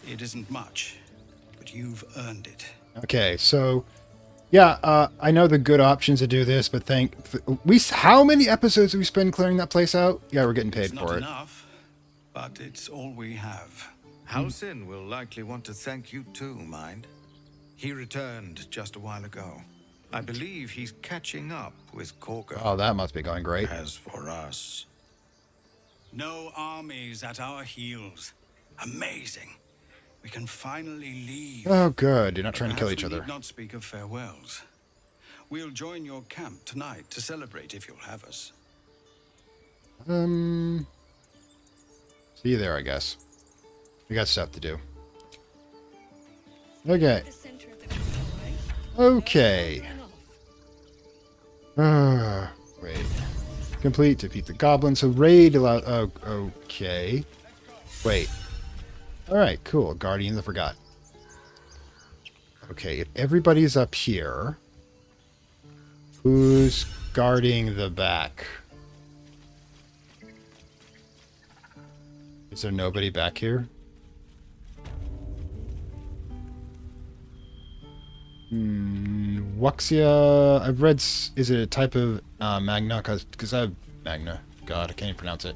It isn't much, but you've earned it. Okay, so yeah, I know the good options to do this, but how many episodes have we spent clearing that place out? Yeah, we're getting paid It's for not it. enough, but it's all we have. Halsin will likely want to thank you too, mind. He returned just a while ago. I believe he's catching up with Korga. Oh, that must be going great. As for us, no armies at our heels. Amazing. We can finally leave. Oh, good. You're not trying to kill each We other. need not speak of farewells. We'll join your camp tonight to celebrate if you'll have us. See you there, I guess. We got stuff to do. Okay. Okay. Raid. Complete. Defeat the goblin. So raid allow. Oh, okay. Wait. Alright, cool. Guardian of the Forgotten. Okay, if everybody's up here, who's guarding the back? Is there nobody back here? Wuxia, I've read, is it a type of Magna? Because I have Magna. God, I can't even pronounce it.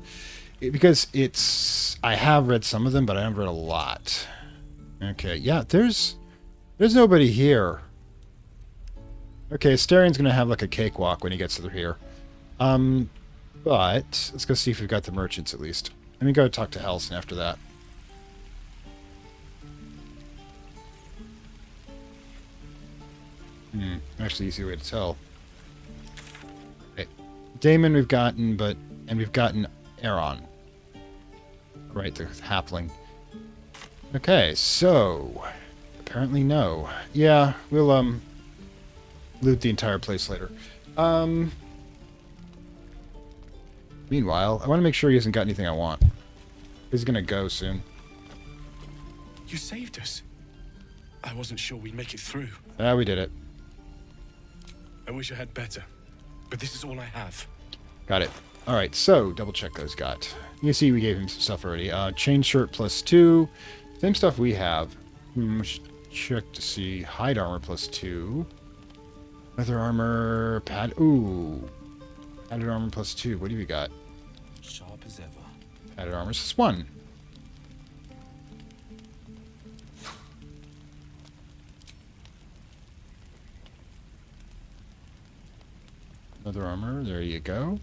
Because I have read some of them, but I haven't read a lot. Okay, yeah, there's nobody here. Okay, Astarion's gonna have like a cakewalk when he gets through here. But let's go see if we've got the merchants at least. Let me go talk to Halsin after that. Actually, easy way to tell. Okay. Damon we've gotten, and we've gotten Aaron. Right, the halfling. Okay, so apparently no. Yeah, we'll loot the entire place later. Meanwhile, I want to make sure he hasn't got anything I want. He's gonna go soon. You saved us. I wasn't sure we'd make it through. Yeah, we did it. I wish I had better, but this is all I have. Got it. Alright, so, double check those got. You see we gave him some stuff already. Chain shirt +2. Same stuff we have. Should check to see. Hide armor +2. Leather armor, ooh. Padded armor +2. What do we got? Sharp as ever. Padded armor +1. Leather armor, there you go.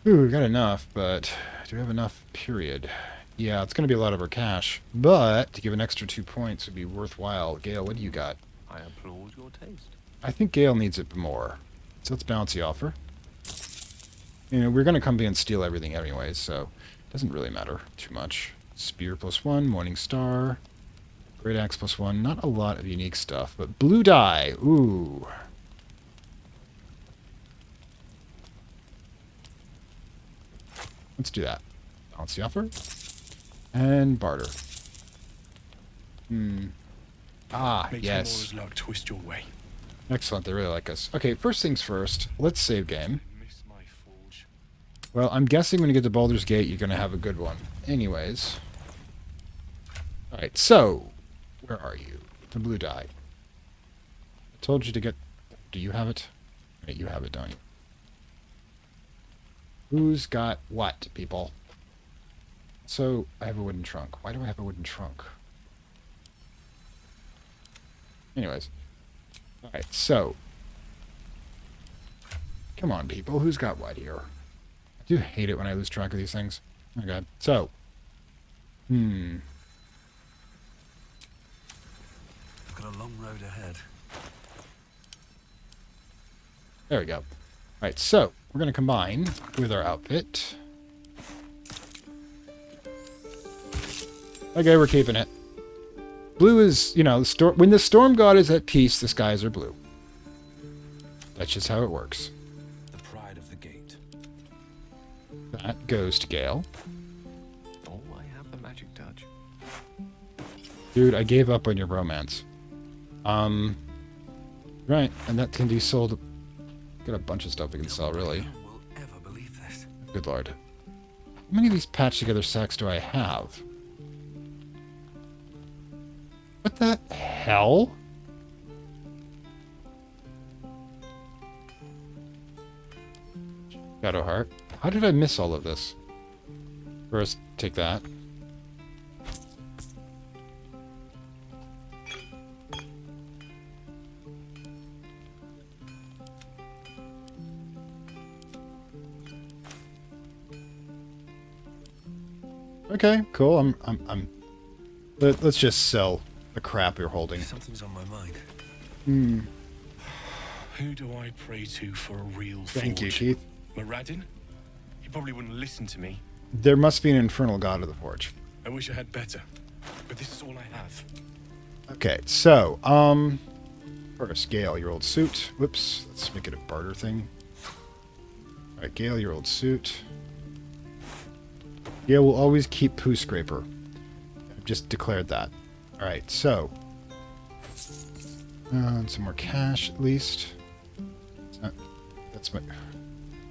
Ooh, we got enough, but do we have enough? Period. Yeah, it's going to be a lot of our cash, but to give an extra 2 points would be worthwhile. Gale, what do you got? I applaud your taste. I think Gale needs it more. So let's balance the offer. You know, we're going to come in and steal everything anyways, so it doesn't really matter too much. Spear +1, Morning Star, Great Axe +1. Not a lot of unique stuff, but blue dye. Ooh. Let's do that. Balance the offer. And barter. Ah, Make yes. tomorrow's luck twist your way. Excellent, they really like us. Okay, first things first, let's save game. Miss my forge. Well, I'm guessing when you get to Baldur's Gate, you're going to have a good one. Anyways. Alright, so, where are you? The blue dye. I told you to get... Do you have it? Wait, you have it, don't you? Who's got what, people? So, I have a wooden trunk. Why do I have a wooden trunk? Anyways. Alright, so. Come on, people. Who's got what here? I do hate it when I lose track of these things. Oh my god. So. We've got a long road ahead. There we go. All right, so we're going to combine with our outfit. Okay, we're keeping it. Blue is, you know, when the storm god is at peace, the skies are blue. That's just how it works. The pride of the gate. That goes to Gale. Oh, I have the magic touch. Dude, I gave up on your romance. Right, and that can be sold. Got a bunch of stuff we can sell, really. No one will ever believe this. Good lord. How many of these patched together sacks do I have? What the hell? Shadowheart. How did I miss all of this? First, take that. Okay, cool. Let's just sell the crap you're holding. Something's on my mind. Hmm. Who do I pray to for a real Thank you, forge? Keith. Moradin? He probably wouldn't listen to me. There must be an infernal god of the forge. I wish I had better, but this is all I have. Okay, so, first, Gale, your old suit. Whoops, let's make it a barter thing. Alright, Gale, your old suit. Gale will always keep Poo Scraper. I've just declared that. Alright, so. Some more cash, at least. That's my...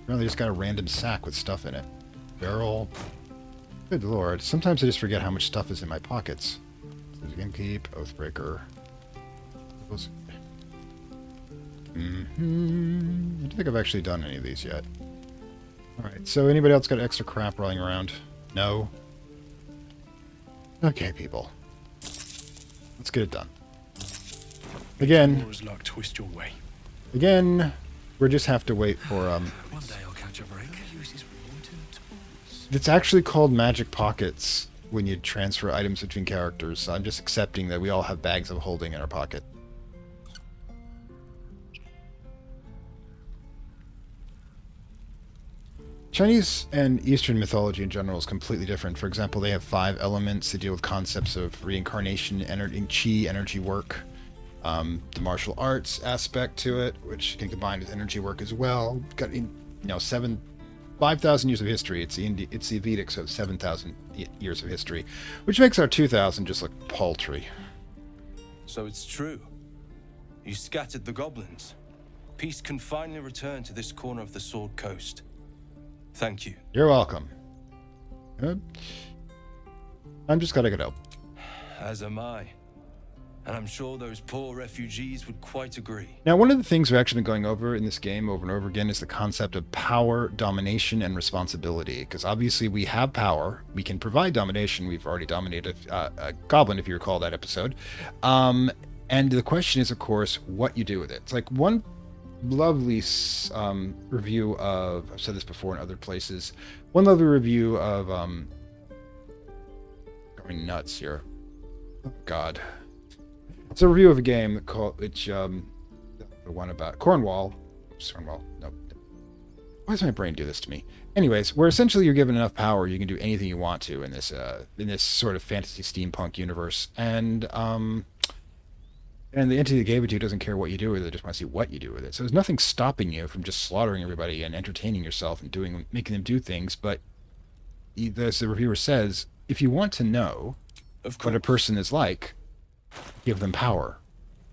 Apparently just got a random sack with stuff in it. Barrel. Good lord. Sometimes I just forget how much stuff is in my pockets. Keep, Oathbreaker. I don't think I've actually done any of these yet. Alright, so anybody else got extra crap rolling around? No? Okay, people. Let's get it done. Again... Laura's luck twist your way. Again, we just have to wait for, One day I'll catch a break. It's actually called Magic Pockets when you transfer items between characters, so I'm just accepting that we all have bags of holding in our pocket. Chinese and Eastern mythology in general is completely different. For example, they have 5 elements. They deal with concepts of reincarnation, chi, energy work, the martial arts aspect to it, which can combine with energy work as well. Got 5,000 years of history. It's the Vedic, so 7,000 years of history, which makes our 2,000 just look paltry. So it's true. You scattered the goblins. Peace can finally return to this corner of the Sword Coast. Thank you. You're welcome. Good. I'm just gotta go. As am I. And I'm sure those poor refugees would quite agree. Now, one of the things we've actually been going over in this game over and over again is the concept of power, domination, and responsibility. Because obviously we have power. We can provide domination. We've already dominated a goblin, if you recall that episode. And the question is, of course, what you do with it. It's like one lovely review of, I've said this before in other places, one lovely review of, going nuts here. Oh, God. It's a review of a game called, the one about Cornwall. No. Why does my brain do this to me? Anyways, where essentially you're given enough power, you can do anything you want to in this sort of fantasy steampunk universe. And the entity that gave it to you doesn't care what you do with it, just want to see what you do with it. So there's nothing stopping you from just slaughtering everybody and entertaining yourself and making them do things. But as the reviewer says, if you want to know what a person is like, give them power.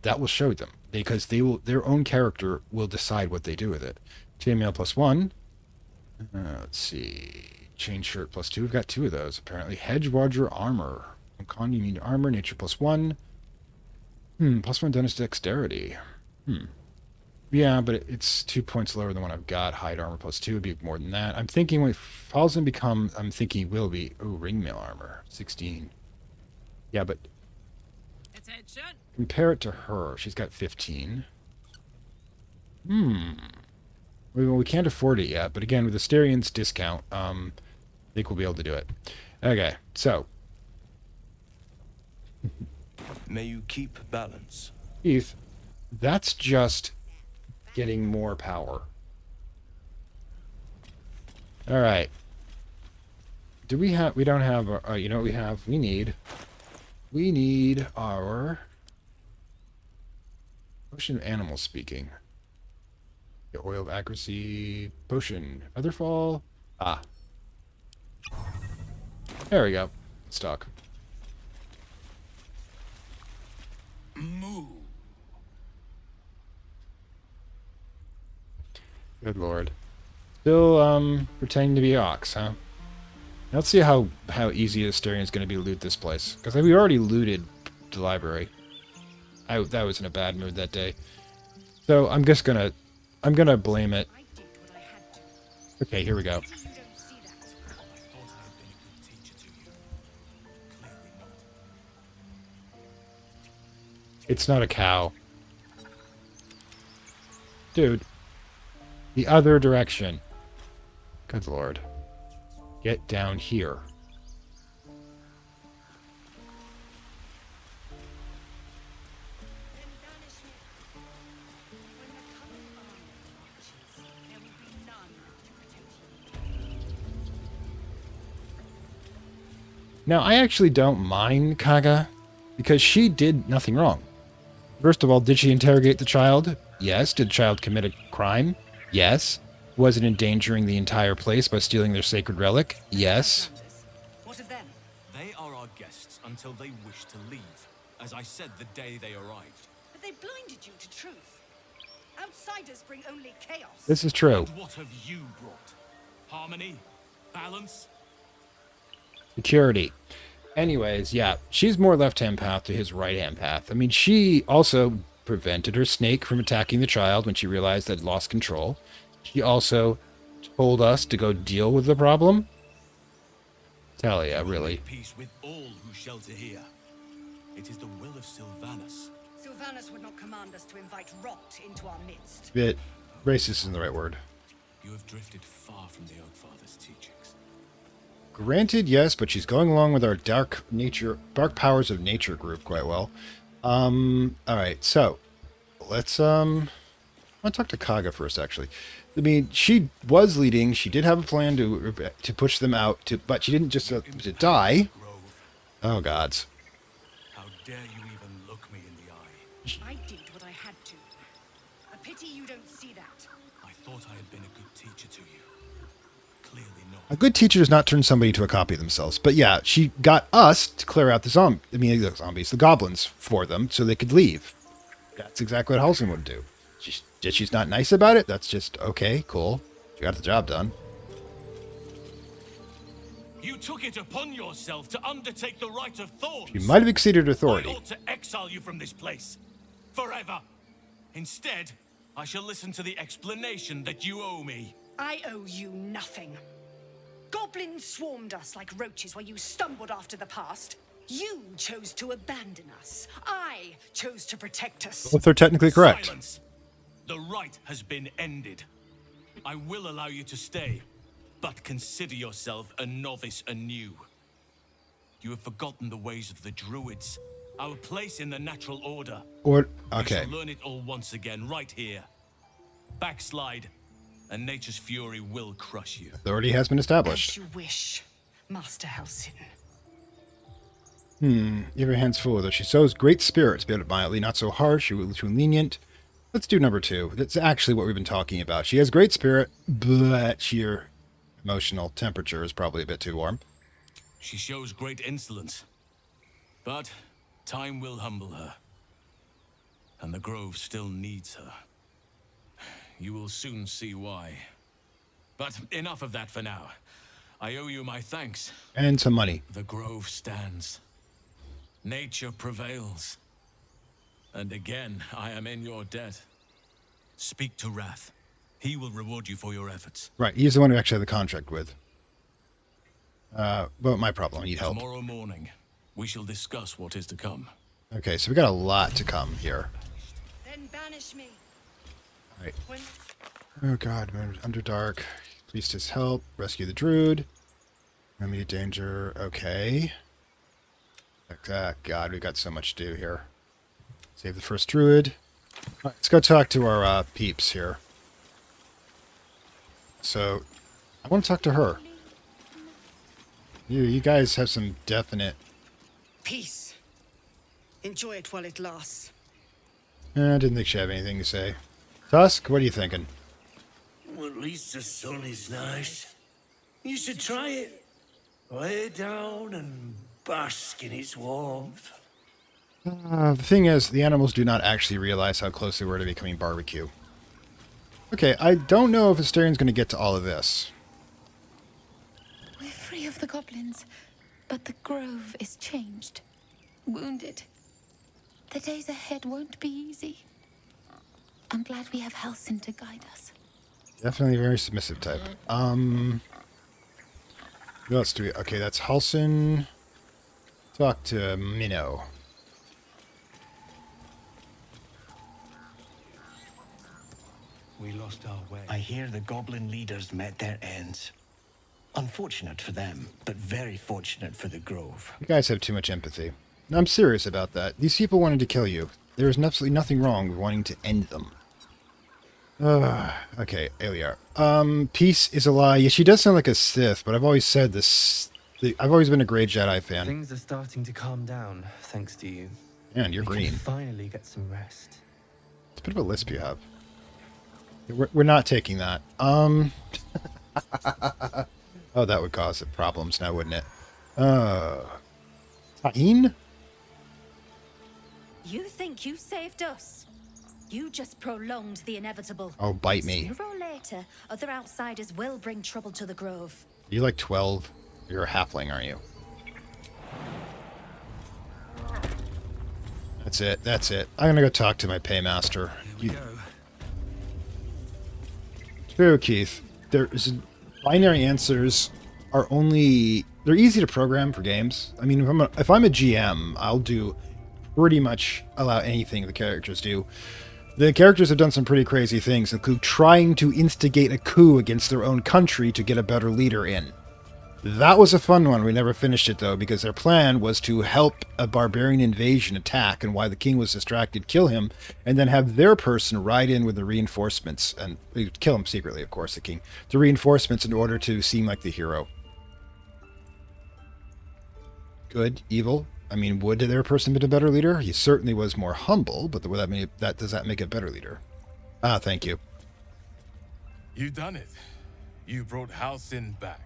That will show them, because their own character will decide what they do with it. Chainmail +1. Let's see. Chain shirt +2. We've got 2 of those apparently. Hedgewager armor. Con you need armor. Nature +1. +1 bonus dexterity. Yeah, but it's 2 points lower than what I've got. Hide armor +2 would be more than that. I'm thinking when it falls and becomes, I'm thinking it will be, ringmail armor 16. Yeah, but Attention. Compare it to her. She's got 15. Well, we can't afford it yet, but again, with the Asterian's discount, I think we'll be able to do it. Okay, so. May you keep balance. Keith, that's just getting more power. All right. Do we have... We don't have... you know what we have? We need our... Potion of animal speaking. The oil of accuracy potion. Featherfall. Ah. There we go. Let's talk. Moo. Good lord. Still, pretending to be Ox, huh? Let's see how easy Asterion is going to be to loot this place. Because we already looted the library. That was in a bad mood that day. So I'm just gonna... I'm gonna blame it. Okay, here we go. It's not a cow. Dude. The other direction. Good lord. Get down here. Now, I actually don't mind Kaga, because she did nothing wrong. First of all, did she interrogate the child? Yes. Did the child commit a crime? Yes. Was it endangering the entire place by stealing their sacred relic? Yes. What of them? They are our guests until they wish to leave, as I said the day they arrived. But they blinded you to truth. Outsiders bring only chaos. This is true. And what have you brought? Harmony? Balance? Security. Anyways, yeah, she's more left-hand path to his right-hand path. I mean, she also prevented her snake from attacking the child when she realized that it lost control. She also told us to go deal with the problem. Tell ya, really. Peace with all who shelter here. It is the will of Sylvanus. Sylvanus would not command us to invite rot into our midst. Bit racist isn't the right word. You have drifted far from the Oakfather's teachings. Granted, yes, but she's going along with our dark powers of nature group quite well. Alright, so let's I want to talk to Kaga first, actually. I mean, she was leading, she did have a plan to push them out, but she didn't just to die. Oh gods. How dare you even look me in the eye? I did what I had to. A pity you don't see that. I thought I had been a good teacher to you. Clearly not. A good teacher does not turn somebody into a copy of themselves. But yeah, she got us to clear out the goblins for them so they could leave. That's exactly what Halsin would do. She's not nice about it. That's just, okay, cool. She got the job done. You took it upon yourself to undertake the rite of thorns. She might have exceeded authority. I ought to exile you from this place. Forever. Instead, I shall listen to the explanation that you owe me. I owe you nothing. Goblins swarmed us like roaches while you stumbled after the past. You chose to abandon us. I chose to protect us. Both are technically correct. Silence. The rite has been ended. I will allow you to stay, but consider yourself a novice anew. You have forgotten the ways of the druids, our place in the natural order. Okay. You shall learn it all once again, right here. Backslide, and nature's fury will crush you. Authority has been established. As you wish, Master Halsin. You have your hands full, though she shows great spirit, to be mildly, not so harsh, too lenient. Let's do number 2. That's actually what we've been talking about. She has great spirit, but sheer emotional temperature is probably a bit too warm. She shows great insolence, but time will humble her, and the grove still needs her. You will soon see why. But enough of that for now. I owe you my thanks. And some money. The grove stands. Nature prevails. And again, I am in your debt. Speak to Wrath. He will reward you for your efforts. Right, he's the one who actually had the contract with. But my problem, I need help. Tomorrow morning, we shall discuss what is to come. Okay, so we got a lot to come here. Then banish me. Alright. Oh god, Underdark. Priestess help. Rescue the Druid. Immediate danger. Okay. God, we've got so much to do here. Save the first Druid. All right, let's go talk to our peeps here. So, I want to talk to her. You guys have some definite... Peace. Enjoy it while it lasts. I didn't think she had anything to say. Tusk, what are you thinking? Well, at least the sun is nice. You should try it. Lay down and bask in its warmth. The thing is, the animals do not actually realize how close they were to becoming barbecue. Okay, I don't know if Astarion's going to get to all of this. We're free of the goblins, but the grove is changed. Wounded. The days ahead won't be easy. I'm glad we have Halsin to guide us. Definitely a very submissive type. Who else do we... Okay, that's Halsin. Talk to Minnow. We lost our way. I hear the goblin leaders met their ends. Unfortunate for them, but very fortunate for the grove. You guys have too much empathy. I'm serious about that. These people wanted to kill you. There is absolutely nothing wrong with wanting to end them. Okay, Aliar. Peace is a lie. Yeah, she does sound like a Sith, but I've always said this. I've always been a great Jedi fan. Things are starting to calm down, thanks to you. Yeah, and you're we green. Can finally get some rest. It's a bit of a lisp you have. We're not taking that. Oh, that would cause problems now, wouldn't it? Tain? You think you saved us? You just prolonged the inevitable. Oh, bite me. Sooner or later, other outsiders will bring trouble to the grove. You're like 12. You're a halfling, aren't you? That's it. That's it. I'm gonna go talk to my paymaster. True, Keith. Binary answers are only... They're easy to program for games. I mean, if I'm a GM, I'll do pretty much allow anything the characters do. The characters have done some pretty crazy things, including trying to instigate a coup against their own country to get a better leader in. That was a fun one. We never finished it, though, because their plan was to help a barbarian invasion attack, and while the king was distracted, kill him, and then have their person ride in with the reinforcements, and kill him secretly, of course, the king, the reinforcements in order to seem like the hero. Good, evil. I mean, would their person be a better leader? He certainly was more humble, but does that make a better leader? Ah, thank you. You done it. You brought Halsin back.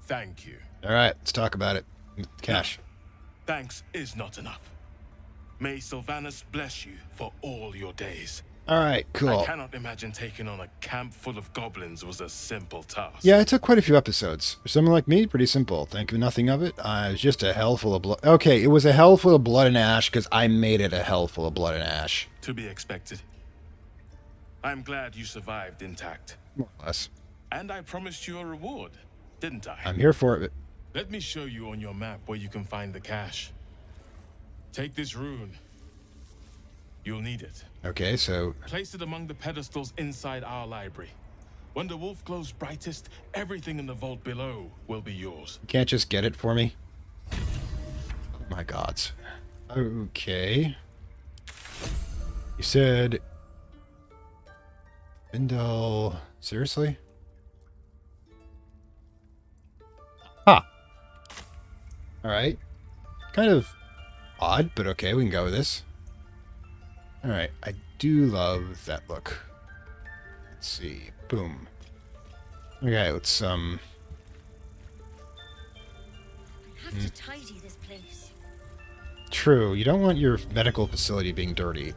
Thank you. All right, let's talk about it. Cash. Thanks is not enough. May Sylvanus bless you for all your days. All right, cool. I cannot imagine taking on a camp full of goblins was a simple task. Yeah, it took quite a few episodes. For someone like me, pretty simple. Think of nothing of it. It was just a hell full of blood. Okay, it was a hell full of blood and ash because I made it a hell full of blood and ash. To be expected. I'm glad you survived intact. More or less. And I promised you a reward, didn't I? I'm here for it. Let me show you on your map where you can find the cache. Take this rune. You'll need it. Okay, so... Place it among the pedestals inside our library. When the wolf glows brightest, everything in the vault below will be yours. You can't just get it for me? Oh my gods. Okay. You said... Vindel... Seriously? Huh. Alright. Kind of odd, but okay, we can go with this. Alright, I do love that look. Let's see. Boom. Okay, let's, I have to tidy this place. True, you don't want your medical facility being dirty.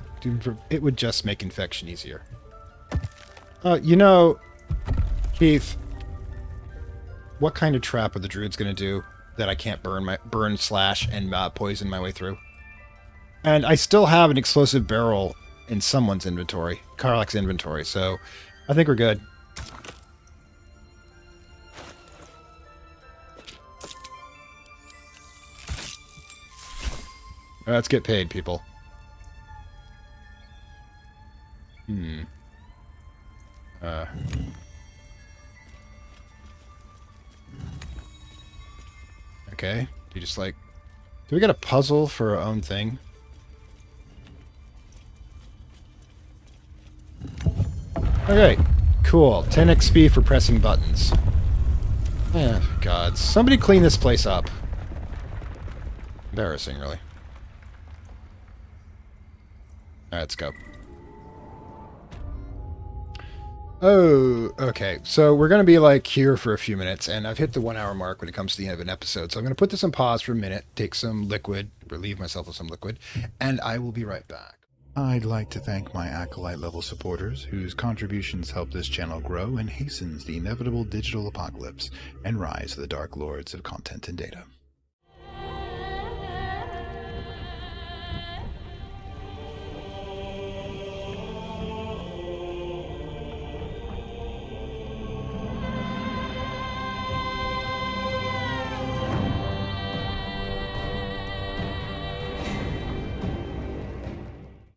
It would just make infection easier. You know, Keith, what kind of trap are the druids gonna do that I can't burn slash and poison my way through? And I still have an explosive barrel in someone's inventory, Karlach's inventory, so I think we're good. Let's get paid, people. Okay. You just like... Do we get a puzzle for our own thing? Okay, cool. 10 XP for pressing buttons. Oh, God. Somebody clean this place up. Embarrassing, really. Alright, let's go. Oh, okay. So we're going to be like here for a few minutes, and I've hit the 1 hour mark when it comes to the end of an episode. So I'm going to put this on pause for a minute, take some liquid, relieve myself of some liquid, and I will be right back. I'd like to thank my Acolyte level supporters, whose contributions help this channel grow and hastens the inevitable digital apocalypse and rise of the Dark Lords of Content and Data.